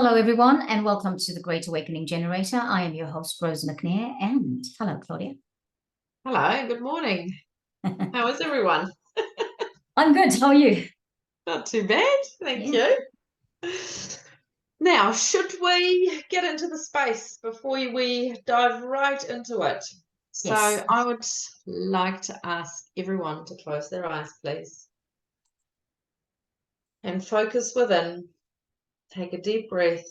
Hello, everyone, and welcome to the Great Awakening Generator. I am your host, Rose McNair, and hello, Claudia. Hello, good morning. How is everyone? I'm good. How are you? Not too bad, thank you. Now, should we get into the space before we dive right into it? So Yes. I would like to ask everyone to close their eyes, please. And focus within. Take a deep breath.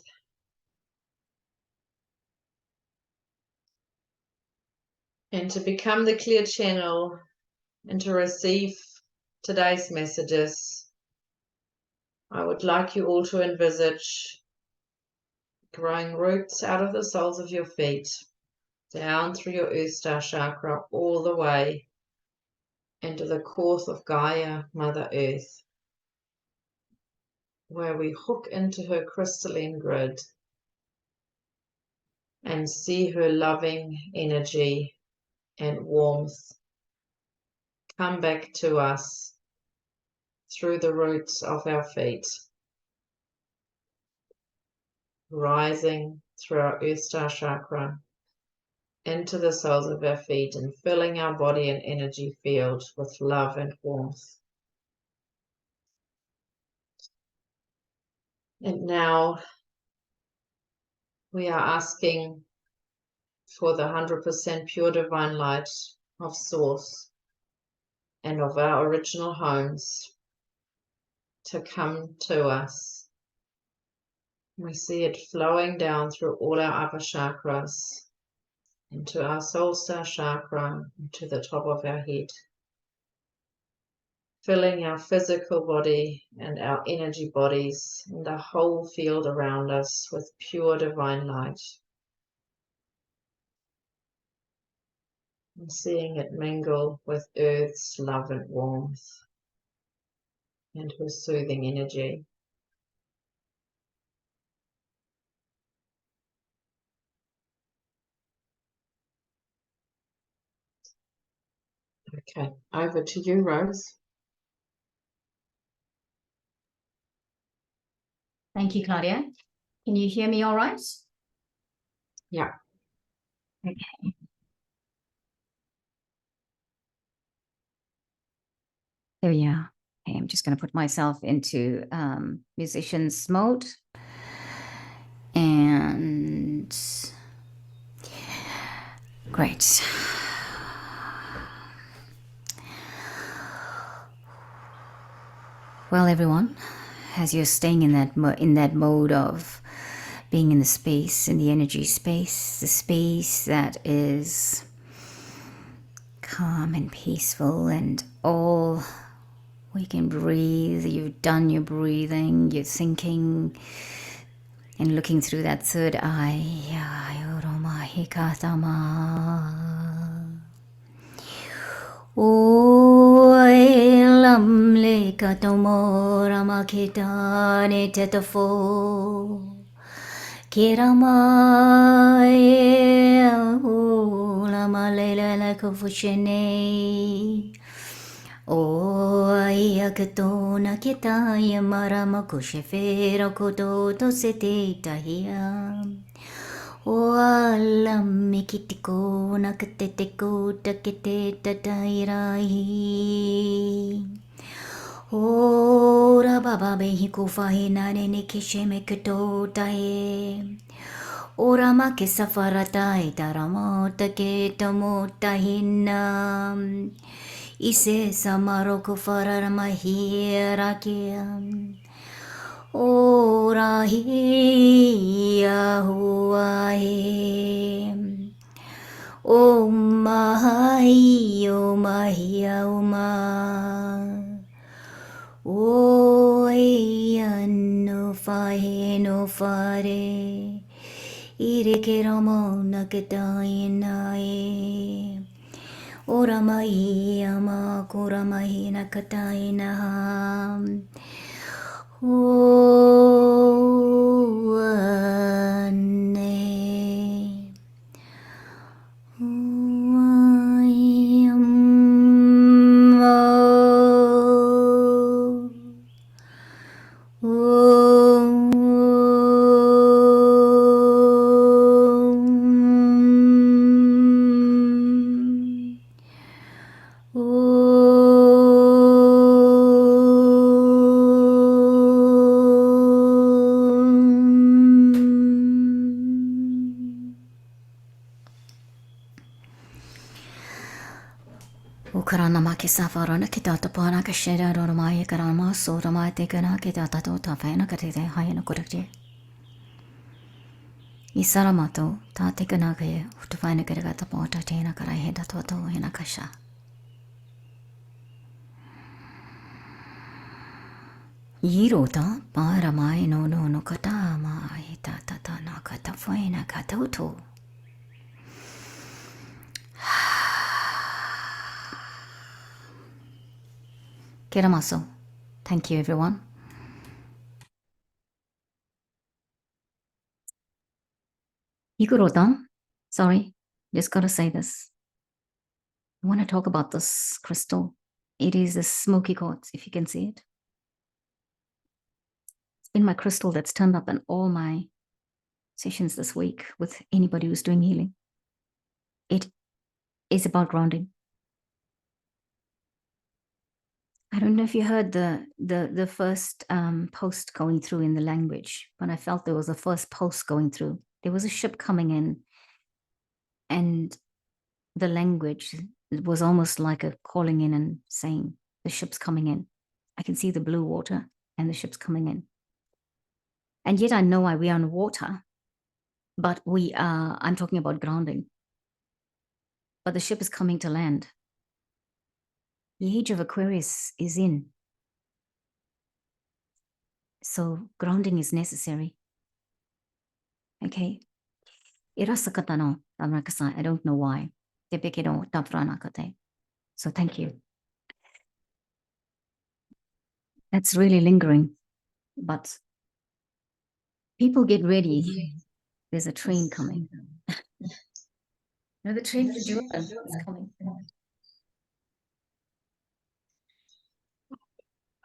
And to become the clear channel and to receive today's messages, I would like you all to envisage growing roots out of the soles of your feet, down through your Earth Star chakra, all the way into the core of Gaia, Mother Earth, where we hook into her crystalline grid and see her loving energy and warmth come back to us through the roots of our feet, rising through our Earth Star chakra into the soles of our feet and filling our body and energy field with love and warmth. And now we are asking for the 100% pure divine light of Source and of our original homes to come to us. We see it flowing down through all our upper chakras, into our soul star chakra, to the top of our head, filling our physical body and our energy bodies and the whole field around us with pure divine light. And seeing it mingle with Earth's love and warmth and her soothing energy. Okay, over to you, Rose. Thank you, Claudia. Can you hear me all right? Yeah. Okay. There we are. Okay, I'm just going to put myself into musician's mode. And great. Well, everyone, as you're staying in that mode of being in the space, in the energy space, the space that is calm and peaceful, and all we can breathe. You've done your breathing, you're thinking and looking through that third eye. Lam le katomo ramakitane tetafo kirama lama lela la kofushene o ayakatona kitaya marama kushefera koto to sete tahia o alam mikitiko nakateteko takete tatairai o rababa behiko fahinane ne kisheme kato tae ora ma ke safarata itaramota ke tamota hinam ise samaroko fararmahira kiam ora hiya huahe o mahi o mahia o ma o no fahe no fare ire ke ramo nakatai nae ora mai ama kora mai nakatai na savarana kita tapana kashera romaya karama sorama tekana kita tato tafena katete hayana kurakje. Isaramato ta tekana kaya utufana karagata pota tena karaheda toto hena kasha. Yirota paramai no katama hita tata na katafena katoto. Kiramaso. Thank you, everyone. Ikurotan. Sorry, just gotta say this. I want to talk about this crystal. It is a smoky quartz, if you can see it. It's been my crystal that's turned up in all my sessions this week with anybody who's doing healing. It is about grounding. I don't know if you heard the first post going through in the language, but I felt there was a first post going through. There was a ship coming in, and the language, it was almost like a calling in and saying, the ship's coming in. I can see the blue water and the ship's coming in. And yet I know why we are on water, but I'm talking about grounding. But the ship is coming to land. The age of Aquarius is in. So grounding is necessary. Okay. Irasakata no tamrakasa. I don't know why. Tepeke no tapranakate. So thank you. That's really lingering. But people get ready. There's a train coming. No, the train for Jordan is coming.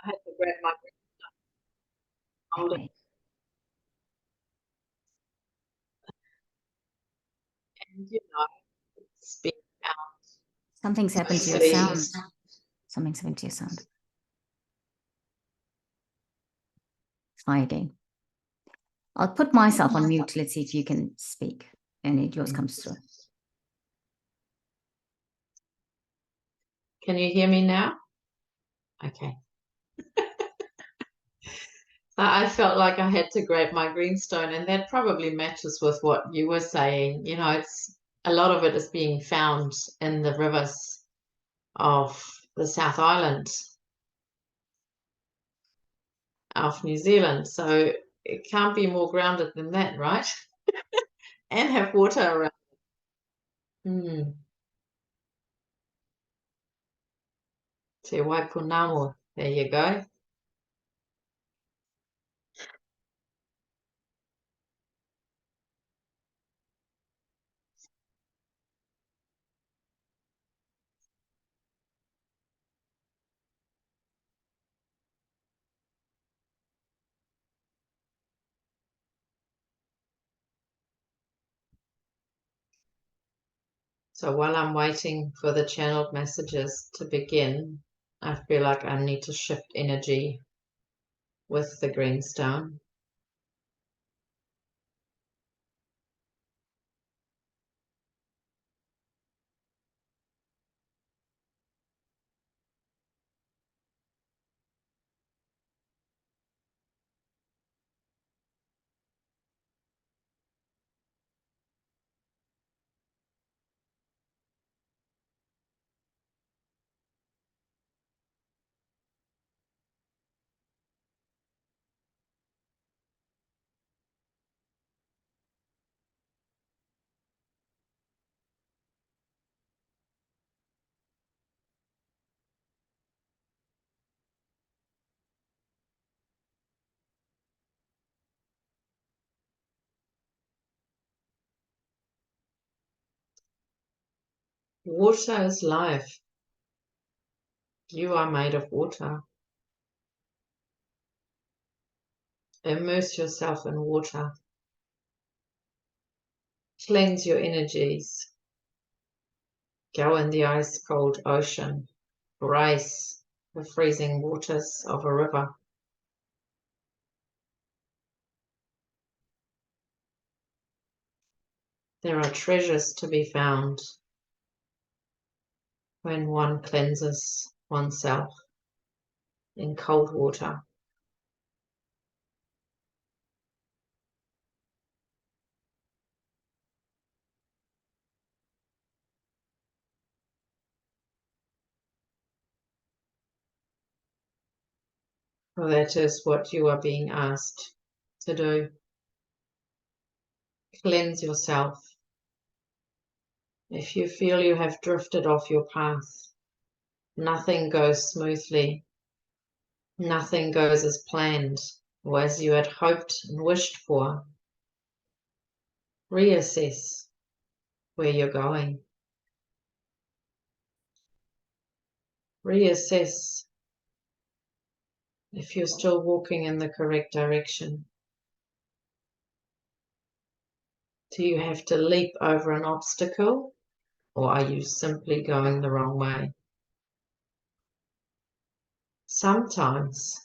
I had to grab my Okay. and it's been Something's happened to your sound. Something's happened to your sound. Try again. I'll put myself on mute. Let's see if you can speak and yours comes through. Can you hear me now? Okay. I felt like I had to grab my greenstone, and that probably matches with what you were saying. It's a lot of it is being found in the rivers of the South Island of New Zealand. So it can't be more grounded than that, right? And have water around. Te Waipunamo. There you go. So while I'm waiting for the channeled messages to begin, I feel like I need to shift energy with the greenstone. Water is life. You are made of water. Immerse yourself in water. Cleanse your energies. Go in the ice-cold ocean. Brace the freezing waters of a river. There are treasures to be found when one cleanses. oneself in cold water. For that is what you are being asked to do. Cleanse yourself. If you feel you have drifted off your path, nothing goes smoothly, nothing goes as planned or as you had hoped and wished for, reassess where you're going. Reassess if you're still walking in the correct direction. Do you have to leap over an obstacle, or are you simply going the wrong way? Sometimes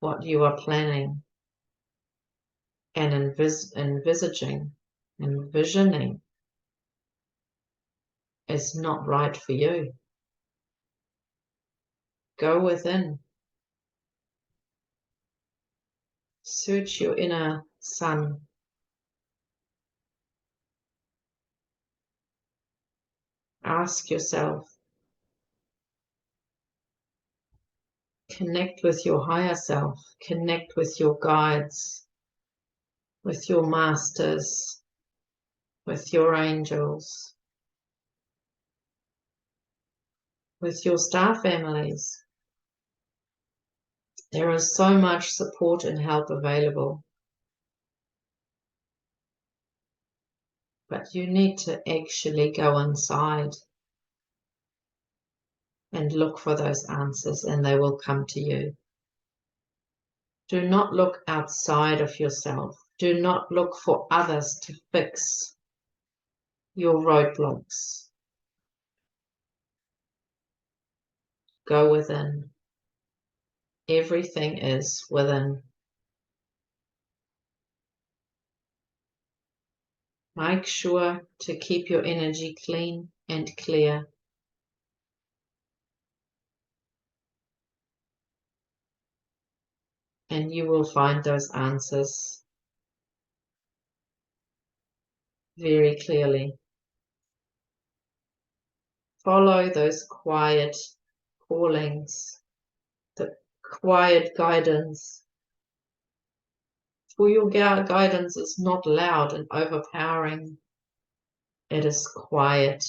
what you are planning and envisioning is not right for you. Go within. Search your inner sun. Ask yourself. Connect with your higher self. Connect with your guides, with your masters, with your angels, with your star families. There is so much support and help available. But you need to actually go inside and look for those answers, and they will come to you. Do not look outside of yourself. Do not look for others to fix your roadblocks. Go within. Everything is within. Make sure to keep your energy clean and clear. And you will find those answers very clearly. Follow those quiet callings, the quiet guidance. For your guidance is not loud and overpowering. It is quiet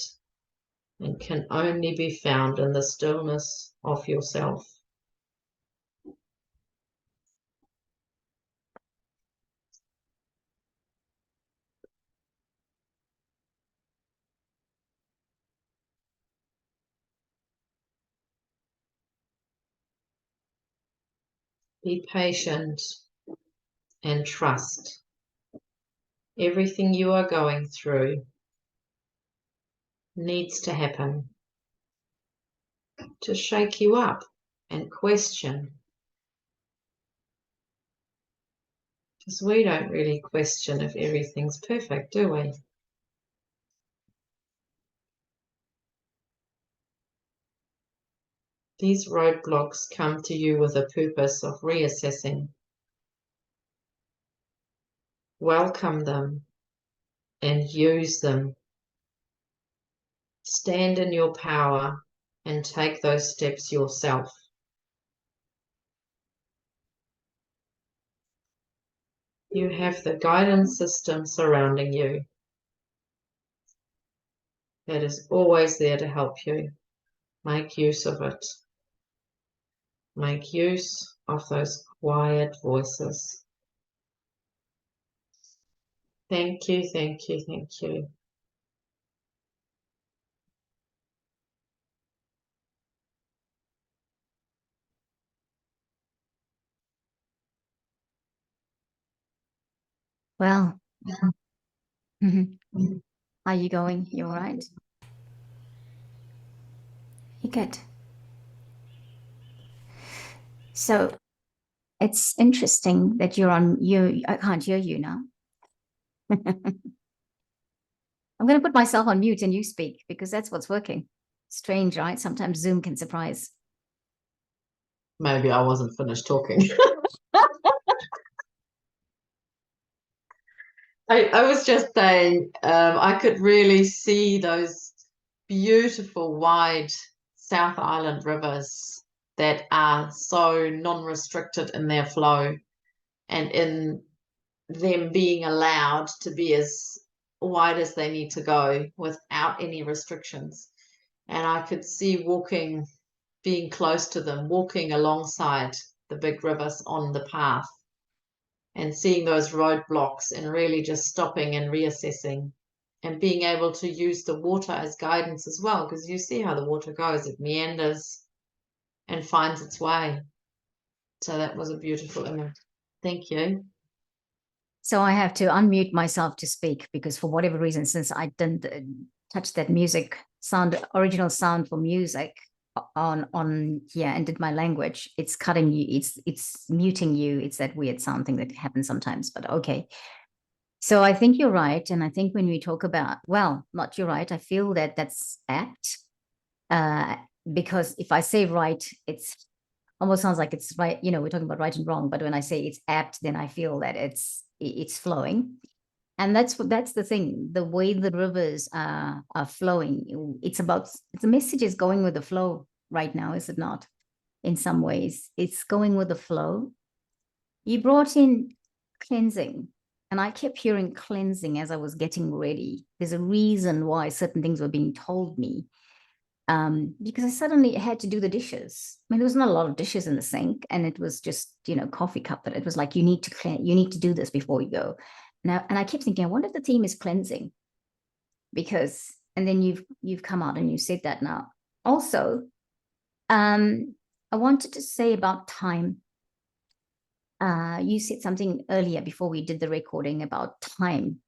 and can only be found in the stillness of yourself. Be patient and trust. Everything you are going through needs to happen to shake you up and question. Because we don't really question if everything's perfect, do we? These roadblocks come to you with a purpose of reassessing. Welcome them and use them. Stand in your power and take those steps yourself. You have the guidance system surrounding you that is always there to help you. Make use of it. Make use of those quiet voices. Thank you, thank you, thank you. Well, how are you going? You all right? You good? So it's interesting that you're on you. I can't hear you now. I'm going to put myself on mute and you speak because that's what's working. Strange, right? Sometimes Zoom can surprise. maybe I wasn't finished talking. I was just saying, I could really see those beautiful wide South Island rivers that are so non-restricted in their flow, and in them being allowed to be as wide as they need to go without any restrictions. And I could see walking, being close to them, walking alongside the big rivers on the path, and seeing those roadblocks and really just stopping and reassessing and being able to use the water as guidance as well, because you see how the water goes, it meanders and finds its way. So that was a beautiful image. Thank you. So I have to unmute myself to speak because for whatever reason, since I didn't touch that music sound, original sound for music on here and did my language, it's cutting you, it's muting you. It's that weird sound thing that happens sometimes, but okay. So I think you're right. And I think when we talk about, well, not you're right, I feel that that's apt. Because if I say right, it's almost sounds like it's right. You know, we're talking about right and wrong, but when I say it's apt, then I feel that it's flowing. And that's the thing, the way the rivers are flowing. It's the message is going with the flow right now, is it not? In some ways, it's going with the flow. You brought in cleansing, and I kept hearing cleansing as I was getting ready. There's a reason why certain things were being told me. Because I suddenly had to do the dishes. I mean, there was not a lot of dishes in the sink, and it was just, coffee cup, but it was like, you need to do this before you go. Now, and I kept thinking, I wonder if the theme is cleansing, because, and then you've come out and you said that now. Also, I wanted to say about time. You said something earlier before we did the recording about time.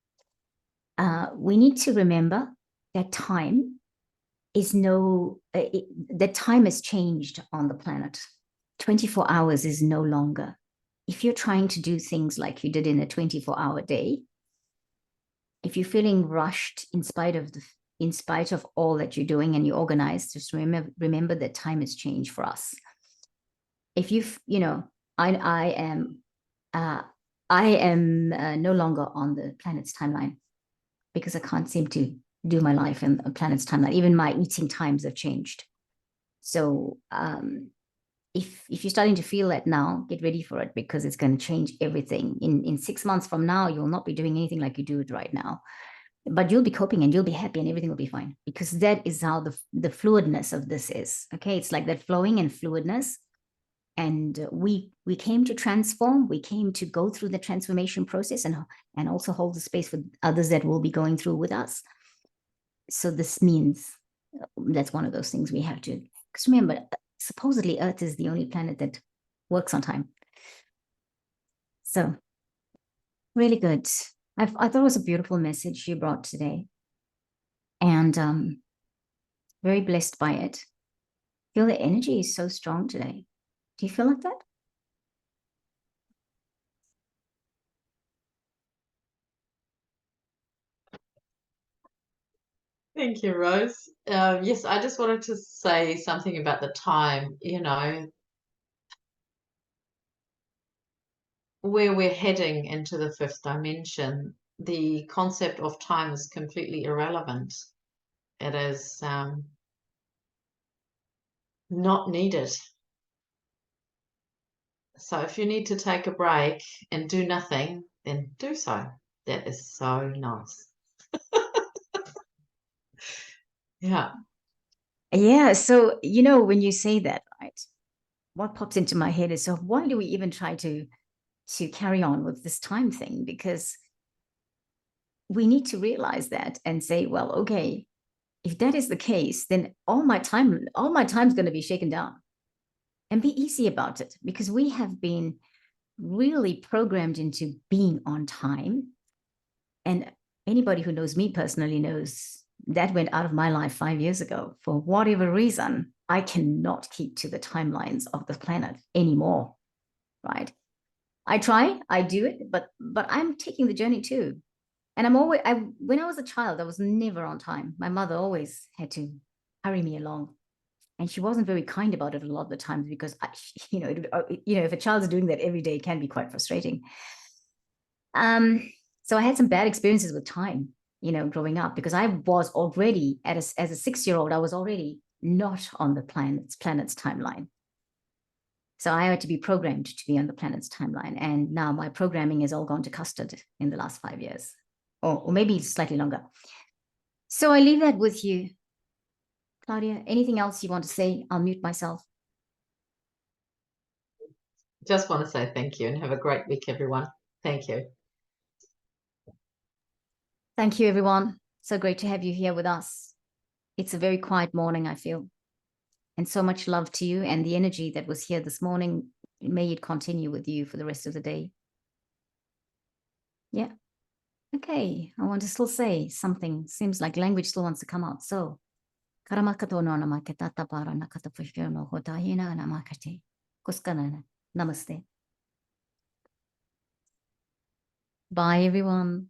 We need to remember that time is that time has changed on the planet. 24 hours is no longer. If you're trying to do things like you did in a 24-hour day, if you're feeling rushed in spite of all that you're doing and you're organized, just remember that time has changed for us. If I am no longer on the planet's timeline because I can't seem to do my life in a planet's timeline. Even my eating times have changed. So if you're starting to feel that now, get ready for it, because it's going to change everything. In 6 months from now, you'll not be doing anything like you do it right now, but you'll be coping and you'll be happy and everything will be fine, because that is how the fluidness of this is. Okay, it's like that flowing and fluidness. And we came to transform. We came to go through the transformation process and also hold the space for others that will be going through with us. So this means that's one of those things we have to, because remember, supposedly Earth is the only planet that works on time. So really good. I thought it was a beautiful message you brought today, and very blessed by it. I feel the energy is so strong today. Do you feel like that? Thank you, Rose. Yes, I just wanted to say something about the time, where we're heading into the fifth dimension. The concept of time is completely irrelevant. It is not needed. So if you need to take a break and do nothing, then do so. That is so nice. Yeah. Yeah. So, when you say that, right, what pops into my head is, so why do we even try to carry on with this time thing? Because we need to realize that and say, well, okay, if that is the case, then all my time is going to be shaken down, and be easy about it, because we have been really programmed into being on time. And anybody who knows me personally knows that went out of my life 5 years ago. For whatever reason, I cannot keep to the timelines of the planet anymore, right? I try, I do it, but I'm taking the journey too. And when I was a child, I was never on time. My mother always had to hurry me along. And she wasn't very kind about it a lot of the times because, if a child's doing that every day, it can be quite frustrating. So I had some bad experiences with time, growing up, because I was already, as a 6-year-old, I was already not on the planet's timeline. So I had to be programmed to be on the planet's timeline. And now my programming has all gone to custard in the last 5 years, or maybe slightly longer. So I leave that with you. Claudia, anything else you want to say? I'll mute myself. Just want to say thank you and have a great week, everyone. Thank you. Thank you, everyone. So great to have you here with us. It's a very quiet morning, I feel. And so much love to you, and the energy that was here this morning, may it continue with you for the rest of the day. Yeah. Okay. I want to still say something. Seems like language still wants to come out. So, namaste. Bye, everyone.